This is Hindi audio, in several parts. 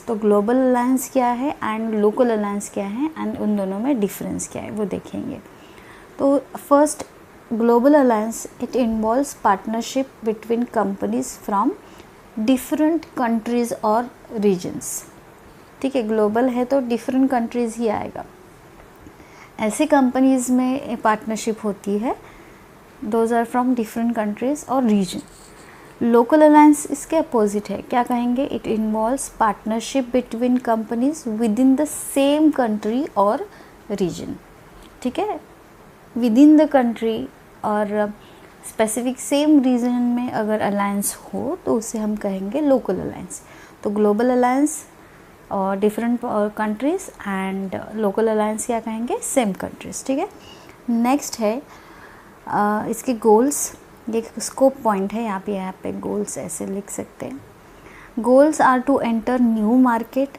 तो ग्लोबल अलायंस क्या है एंड लोकल अलायंस क्या है एंड उन दोनों में डिफरेंस क्या है वो देखेंगे। तो first, global alliance it involves partnership between companies from different countries और रीजन्स। ठीक है, ग्लोबल है तो डिफरेंट कंट्रीज़ ही आएगा। ऐसे कंपनीज़ में पार्टनरशिप होती है, those are from different countries और रीजन। लोकल अलायंस इसके अपोजिट है, क्या कहेंगे? It involves partnership between companies within the same country और रीजन। ठीक है, विद इन द कंट्री और स्पेसिफिक सेम रीजन में अगर अलायंस हो तो उसे हम कहेंगे लोकल अलायंस। तो ग्लोबल अलायंस और different countries and local alliance क्या कहेंगे? Same countries. ठीक है, नेक्स्ट है इसके गोल्स। ये स्कोप पॉइंट है, यहाँ पे गोल्स ऐसे लिख सकते हैं। Goals are to enter new market,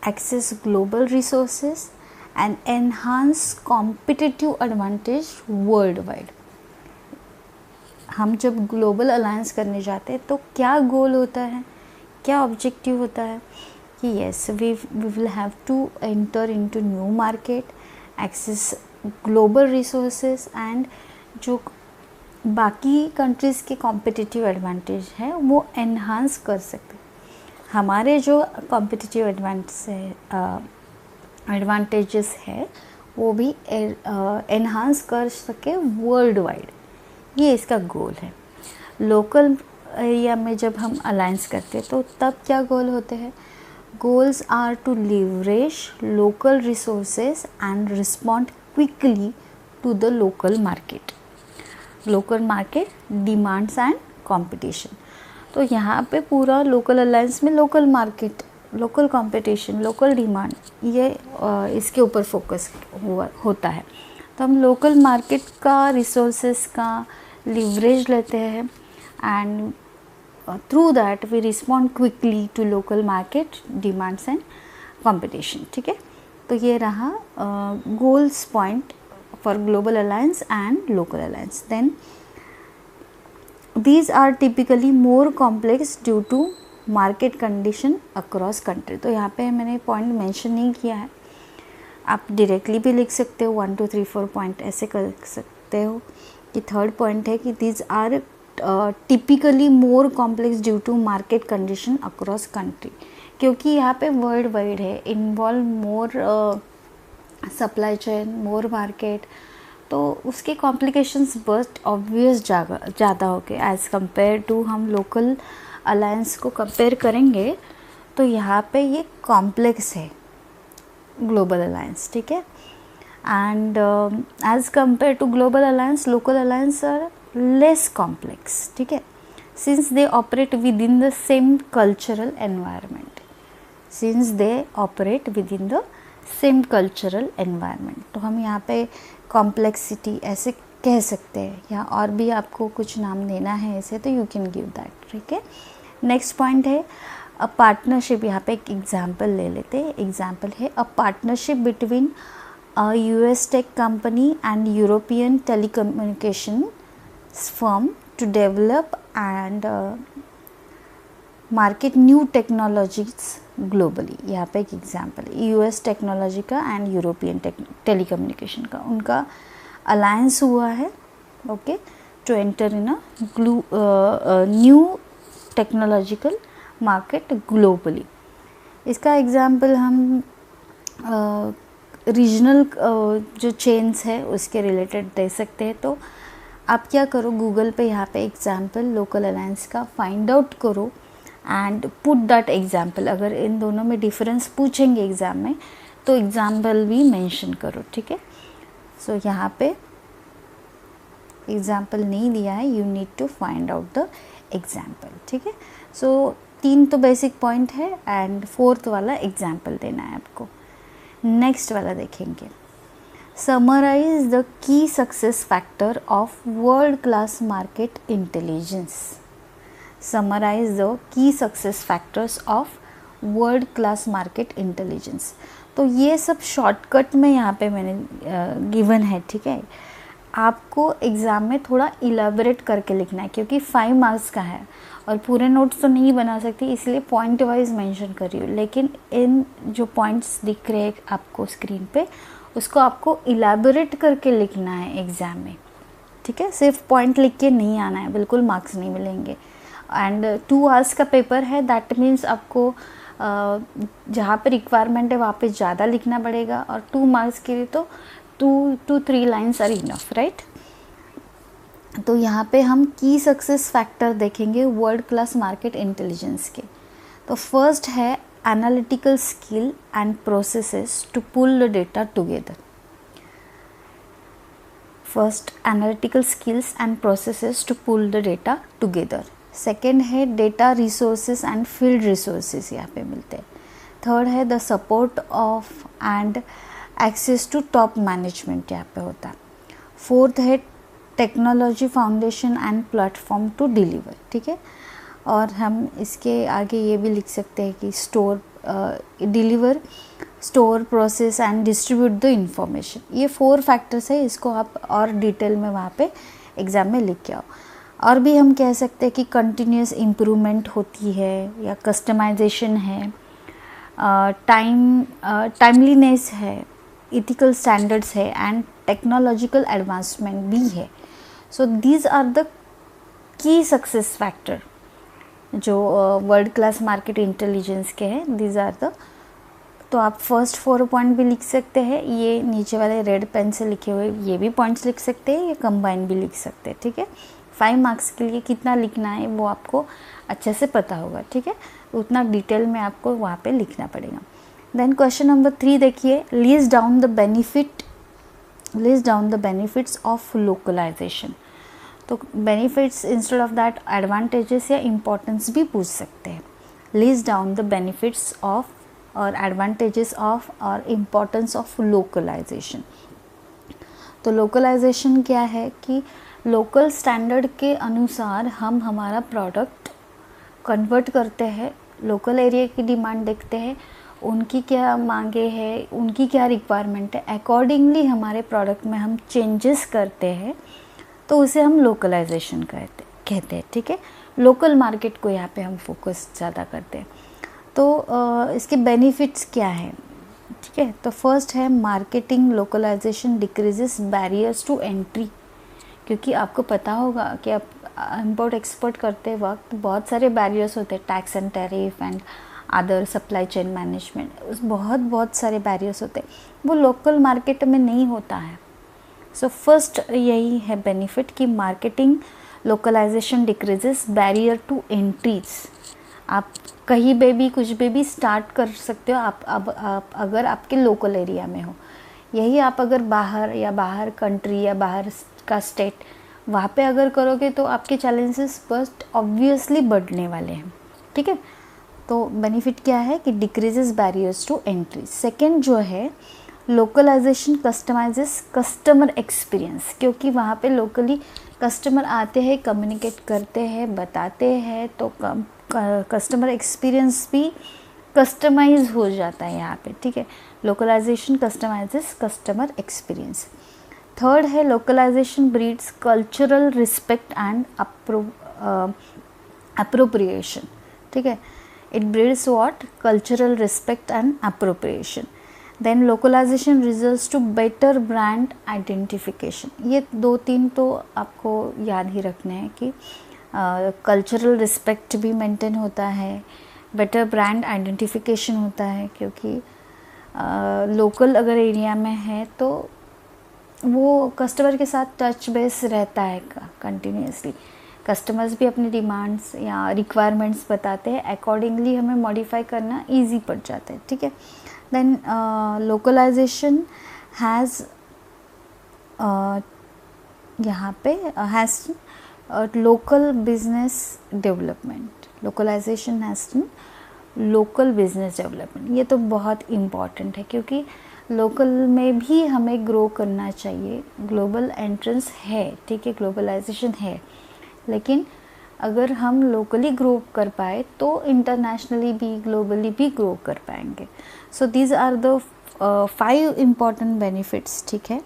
access global resources and enhance competitive advantage worldwide. हम जब ग्लोबल अलायंस करने जाते हैं तो क्या गोल होता है, क्या ऑब्जेक्टिव होता है कि yes we will have to enter into new market, access global resources and जो बाकी कंट्रीज़ के कॉम्पिटिटिव एडवांटेज है वो एनहांस कर सकते। हमारे जो कॉम्पिटिटिव एडवांटेजेस है वो भी एनहांस कर सके वर्ल्ड वाइड, ये इसका गोल है। लोकल एरिया में जब हम अलायंस करते हैं तो तब क्या गोल होते हैं? Goals are to leverage local resources and respond quickly to the local market demands and competition. तो यहाँ पे पूरा लोकल अलायंस में local market, local competition, local demand, ये इसके ऊपर फोकस होता है। तो हम लोकल मार्केट का रिसोर्सेस का लिवरेज लेते हैं and through that we respond quickly to local market demands and competition. ठीक है, तो ये रहा goals point for global alliance and local alliance. Then these are typically more complex due to market condition across country. तो यहाँ पे मैंने पॉइंट मेंशन नहीं किया है, आप डायरेक्टली भी लिख सकते हो, 1 2 3 4 पॉइंट ऐसे कर सकते हो कि थर्ड पॉइंट है कि these are typically more complex due to market condition across country, क्योंकि यहाँ पे वर्ल्ड वाइड है, इन्वॉल्व मोर सप्लाई चेन, मोर मार्केट, तो उसके कॉम्प्लिकेशंस बहुत ऑब्वियस ज़्यादा हो गए एज़ कम्पेयर टू हम लोकल अलायंस को कंपेयर करेंगे तो यहाँ पे ये कॉम्प्लेक्स है ग्लोबल अलायंस। ठीक है, and as compare to global alliance local alliance are less complex. ठीक है, since they operate within the same cultural environment, same cultural environment. तो हम यहाँ पे कॉम्प्लेक्सिटी ऐसे कह सकते हैं, या और भी आपको कुछ नाम देना है ऐसे तो यू कैन गिव दैट। ठीक है, नेक्स्ट पॉइंट है अ पार्टनरशिप। यहाँ पे एक एग्जांपल ले लेते हैं। एग्जांपल है a partnership between a US tech company and European telecommunication firm to develop and market new technologies globally. यहाँ पे एक एग्जांपल है यूएस टेक्नोलॉजी का एंड यूरोपियन टेलीकम्युनिकेशन का, उनका अलायंस हुआ है okay to enter in a new technological market globally. इसका एग्जांपल हम रीजनल जो चेन्स है उसके रिलेटेड दे सकते हैं। तो आप क्या करो, गूगल पे यहाँ पे एग्जांपल लोकल अलायंस का फाइंड आउट करो एंड पुट दैट एग्जाम्पल। अगर इन दोनों में डिफरेंस पूछेंगे एग्ज़ाम में तो एग्जाम्पल भी मेंशन करो। ठीक है, सो यहाँ पे एग्जाम्पल नहीं दिया है, you need to find out the example. ठीक है, सो 3 तो बेसिक पॉइंट है एंड 4th वाला एग्जाम्पल देना है आपको। नेक्स्ट वाला देखेंगे, summarize the key success factor of world class market intelligence. Summarize the key success factors of world class market intelligence। तो ये सब शॉर्टकट में यहाँ पे मैंने गिवन है। ठीक है, आपको एग्ज़ाम में थोड़ा इलेबरेट करके लिखना है क्योंकि 5 मार्क्स का है और पूरे नोट्स तो नहीं बना सकती, इसलिए पॉइंट वाइज मेंशन कर रही हूँ, लेकिन इन जो पॉइंट्स दिख रहे हैं आपको स्क्रीन पे, उसको आपको इलैबोरेट करके लिखना है एग्ज़ाम में, ठीक है। सिर्फ पॉइंट लिख के नहीं आना है, बिल्कुल मार्क्स नहीं मिलेंगे। एंड 2 आवर्स का पेपर है, दैट मीन्स आपको जहाँ पे रिक्वायरमेंट है वहाँ पे ज़्यादा लिखना पड़ेगा, और 2 मार्क्स के लिए तो 2 to 3 lines are enough, right. तो यहाँ पे हम की सक्सेस फैक्टर देखेंगे वर्ल्ड क्लास मार्केट इंटेलिजेंस के। तो फर्स्ट है analytical skill and processes to pull the data together. First, analytical skills and processes to pull the data together. Second है data resources and field resources यहाँ पे मिलते हैं। थर्ड है the support of and access to top management यहाँ पे होता है। फोर्थ है technology foundation and platform to deliver, ठीक है। और हम इसके आगे ये भी लिख सकते हैं कि store deliver, store, process and distribute the information. ये 4 फैक्टर्स है, इसको आप और डिटेल में वहाँ पे एग्ज़ाम में लिख के आओ। और भी हम कह सकते हैं कि कंटिन्यूस इम्प्रूवमेंट होती है, या कस्टमाइजेशन है, टाइमलीनेस है, इथिकल स्टैंडर्ड्स है, एंड टेक्नोलॉजिकल एडवांसमेंट भी है। So these are the key success factor जो वर्ल्ड क्लास मार्केट इंटेलिजेंस के हैं, दीज आर द। तो आप फर्स्ट 4 पॉइंट भी लिख सकते हैं, ये नीचे वाले रेड पेन से लिखे हुए ये भी पॉइंट्स लिख सकते हैं, ये कंबाइन भी लिख सकते हैं, ठीक है। 5 मार्क्स के लिए कितना लिखना है वो आपको अच्छे से पता होगा, ठीक है। उतना डिटेल में आपको वहाँ पे लिखना पड़ेगा। देन क्वेश्चन नंबर 3 देखिए, list down the benefits of localization. तो benefits instead of that advantages या इम्पोर्टेंस भी पूछ सकते हैं। List down the benefits of और एडवांटेजेस ऑफ और इम्पोर्टेंस ऑफ लोकलाइजेशन। तो लोकलाइजेशन क्या है कि लोकल स्टैंडर्ड के अनुसार हम हमारा प्रोडक्ट कन्वर्ट करते हैं, लोकल एरिया की डिमांड देखते हैं, उनकी क्या मांगे हैं, उनकी क्या रिक्वायरमेंट है, अकॉर्डिंगली हमारे प्रोडक्ट में हम चेंजेस करते हैं, तो उसे हम लोकलाइजेशन कहते हैं, ठीक है। लोकल मार्केट को यहाँ पे हम फोकस ज़्यादा करते हैं। तो इसके बेनिफिट्स क्या है, ठीक है। तो फर्स्ट है marketing localization decreases barriers to entry, क्योंकि आपको पता होगा कि आप इंपोर्ट एक्सपोर्ट करते वक्त बहुत सारे बैरियर्स होते हैं, tax and tariff and other supply chain management, बहुत सारे बैरियर्स होते हैं, वो लोकल मार्केट में नहीं होता है। सो फर्स्ट यही है बेनिफिट कि marketing localization decreases barrier to entries. आप कहीं पे भी कुछ भी स्टार्ट कर सकते हो आप अगर आपके लोकल एरिया में हो। यही आप अगर बाहर कंट्री या बाहर का स्टेट वहाँ पे अगर करोगे तो आपके चैलेंजेस फर्स्ट ऑब्वियसली बढ़ने वाले हैं, ठीक है। तो बेनिफिट क्या है कि decreases barriers to entry. Second जो है लोकलाइजेशन कस्टमाइजेस कस्टमर एक्सपीरियंस, क्योंकि वहाँ पे लोकली कस्टमर आते हैं, कम्युनिकेट करते हैं, बताते हैं, तो कस्टमर एक्सपीरियंस भी कस्टमाइज हो जाता है यहाँ पे, ठीक है। Localization customizes customer experience. Third है localization breeds cultural respect and appropriation, ठीक है। It breeds what, cultural respect and appropriation. Then localization results to better brand identification. ये 2-3 तो आपको याद ही रखने हैं कि कल्चरल रिस्पेक्ट भी मेंटेन होता है, बेटर ब्रांड आइडेंटिफिकेशन होता है, क्योंकि लोकल अगर एरिया में है तो वो कस्टमर के साथ टच बेस रहता है कंटिन्यूसली। कस्टमर्स भी अपनी डिमांड्स या रिक्वायरमेंट्स बताते हैं, अकॉर्डिंगली हमें मॉडिफाई करना इजी पड़ जाता है, ठीक है। देन लोकलाइजेशन हैज़ यहाँ पे has local business development. Localization has local business development, ये तो बहुत इम्पॉर्टेंट है, क्योंकि लोकल में भी हमें ग्रो करना चाहिए। ग्लोबल एंट्रेंस है, ठीक है, ग्लोबलाइजेशन है, लेकिन अगर हम लोकली ग्रो कर पाए तो इंटरनेशनली भी ग्लोबली भी ग्रो कर पाएंगे। So these are the 5 important benefits, ठीक है।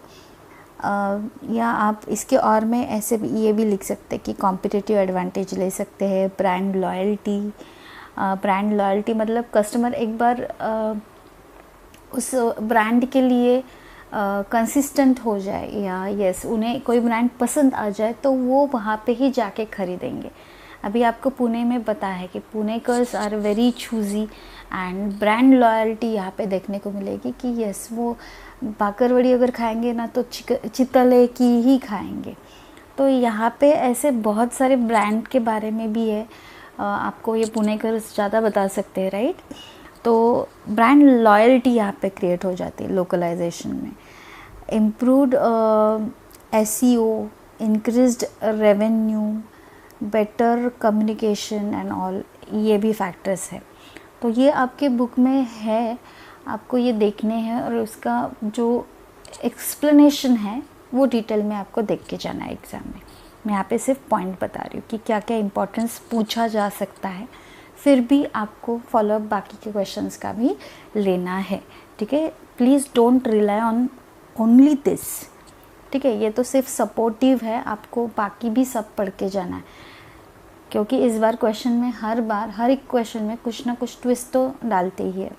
या आप इसके और में ऐसे भी ये भी लिख सकते हैं कि कॉम्पिटिटिव एडवांटेज ले सकते हैं, ब्रांड लॉयल्टी। ब्रांड लॉयल्टी मतलब कस्टमर एक बार उस ब्रांड के लिए कंसिस्टेंट हो जाए, या यस उन्हें कोई ब्रांड पसंद आ जाए तो वो वहाँ पे ही जाके खरीदेंगे। अभी आपको पुणे में पता है कि पुणेकर्स are very choosy, and brand loyalty यहाँ पे देखने को मिलेगी कि यस वो बाकरवड़ी अगर खाएंगे ना तो चितले की ही खाएंगे। तो यहाँ पे ऐसे बहुत सारे ब्रांड के बारे में भी है, आपको ये पुणेकर्स ज़्यादा बता सकते हैं, राइट। तो ब्रांड लॉयल्टी यहाँ पे क्रिएट हो जाती है लोकलाइजेशन में। Improved SEO, increased revenue, better communication and all, ये भी फैक्टर्स है। तो ये आपके बुक में है, आपको ये देखने हैं, और उसका जो एक्सप्लेनेशन है वो डिटेल में आपको देख के जाना है एग्ज़ाम में। मैं यहाँ पे सिर्फ पॉइंट बता रही हूँ कि क्या क्या इंपॉर्टेंस पूछा जा सकता है, फिर भी आपको फॉलोअप बाकी के क्वेश्चंस का भी लेना है, ठीक है। Please don't rely on only this, ठीक है। ये तो सिर्फ सपोर्टिव है, आपको बाकी भी सब पढ़ के जाना है, क्योंकि इस बार क्वेश्चन में हर एक क्वेश्चन में कुछ ना कुछ ट्विस्ट तो डालते ही है,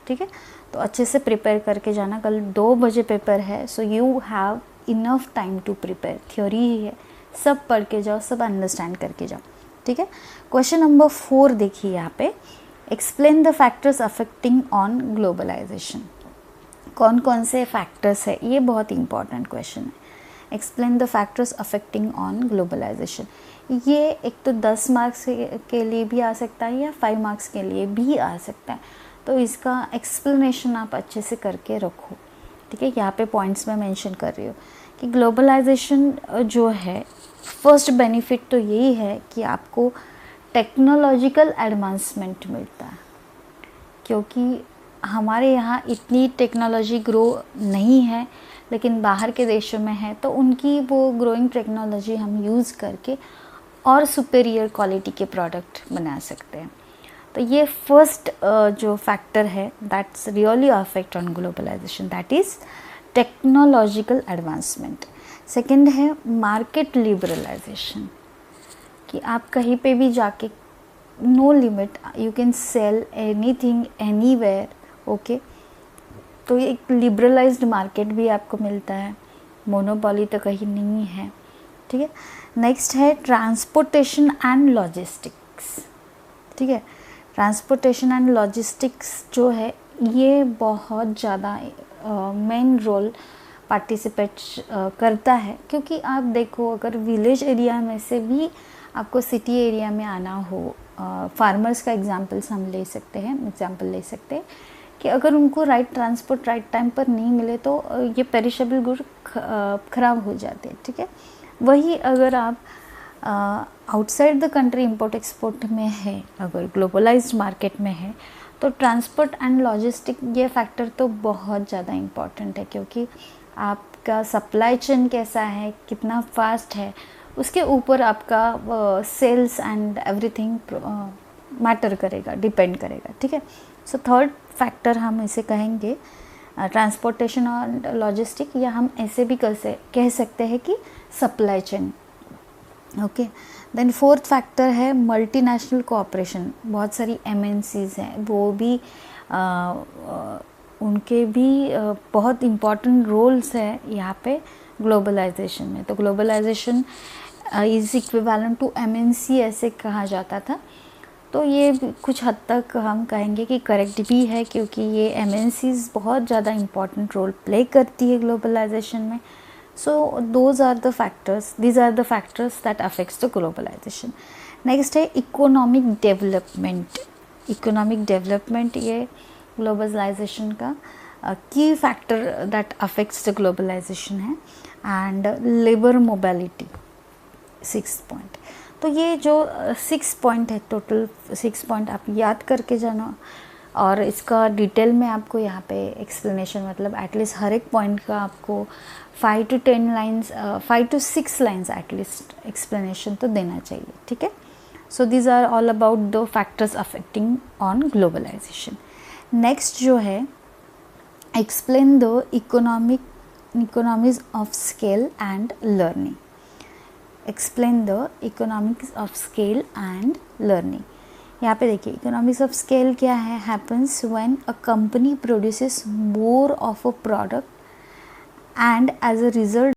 ठीक है। तो अच्छे से प्रिपेयर करके जाना। कल 2 बजे पेपर है, so you have enough time to prepare. Theory ही है, सब पढ़ के जाओ, सब अंडरस्टैंड करके जाओ, ठीक है। क्वेश्चन नंबर 4 देखिए यहाँ पे, explain the factors affecting on globalization. कौन कौन से फैक्टर्स है, ये बहुत इंपॉर्टेंट क्वेश्चन है। Explain the factors affecting on globalization. ये एक तो 10 मार्क्स के लिए भी आ सकता है या 5 मार्क्स के लिए भी आ सकता है, तो इसका एक्सप्लेनेशन आप अच्छे से करके रखो, ठीक है। यहाँ पे पॉइंट्स में मेंशन कर रही हूँ कि ग्लोबलाइजेशन जो है, फर्स्ट बेनिफिट तो यही है कि आपको टेक्नोलॉजिकल एडवांसमेंट मिलता है, क्योंकि हमारे यहाँ इतनी टेक्नोलॉजी ग्रो नहीं है, लेकिन बाहर के देशों में है, तो उनकी वो ग्रोइंग टेक्नोलॉजी हम यूज़ करके और सुपेरियर क्वालिटी के प्रोडक्ट बना सकते हैं। तो ये फर्स्ट जो फैक्टर है that's really affect on globalization, that is technological advancement. Second है मार्केट लिबरलाइजेशन, कि आप कहीं पे भी जाके no limit you can sell anything anywhere, okay. तो एक लिबरलाइज्ड मार्केट भी आपको मिलता है, मोनोपोली तो कहीं नहीं है, ठीक है। नेक्स्ट है ट्रांसपोर्टेशन एंड लॉजिस्टिक्स, ठीक है। ट्रांसपोर्टेशन एंड लॉजिस्टिक्स जो है ये बहुत ज़्यादा मेन रोल पार्टिसिपेट करता है, क्योंकि आप देखो अगर विलेज एरिया में से भी आपको सिटी एरिया में आना हो, फार्मर्स का एग्जांपल्स हम ले सकते हैं कि अगर उनको राइट ट्रांसपोर्ट राइट टाइम पर नहीं मिले तो ये पेरिशेबल गुड ख़राब हो जाते हैं, ठीक है। वही अगर आप outside the country import export में है, अगर ग्लोबलाइज्ड मार्केट में है, तो ट्रांसपोर्ट एंड लॉजिस्टिक ये फैक्टर तो बहुत ज़्यादा इम्पॉर्टेंट है, क्योंकि आपका सप्लाई चेन कैसा है, कितना फास्ट है, उसके ऊपर आपका सेल्स एंड एवरीथिंग मैटर करेगा, डिपेंड करेगा, ठीक है। सो थर्ड फैक्टर हम इसे कहेंगे ट्रांसपोर्टेशन और लॉजिस्टिक, या हम ऐसे भी कह सकते हैं कि supply chain, okay. Then fourth factor है मल्टीनेशनल कोऑपरेशन। बहुत सारी MNCs हैं, वो भी उनके भी बहुत इम्पॉर्टेंट रोल्स है यहाँ पे ग्लोबलाइजेशन में। तो globalization is equivalent to MNC ऐसे कहा जाता था, तो ये कुछ हद तक हम कहेंगे कि करेक्ट भी है, क्योंकि ये MNCs बहुत ज़्यादा इम्पॉर्टेंट रोल प्ले करती है ग्लोबलाइजेशन में। So these are the factors that affects the globalization. Next है economic development. Economic development ये globalization का key factor that affects the globalization है, and labor mobility 6 point. तो ये जो 6 point है, टोटल 6 point आप याद करके जाना, और इसका डिटेल में आपको यहाँ पे एक्सप्लेनेशन, मतलब एटलीस्ट हर एक पॉइंट का आपको 5 to 10 lines 5 to 6 lines at least explanation तो देना चाहिए, ठीक है। So these are all about the factors affecting on globalization. Next जो है explain the economic economies of scale and learning. Explain the economics of scale and learning. यहाँ पे देखिए इकोनॉमिक्स ऑफ स्केल क्या है. Happens when a company produces more of a product and as a result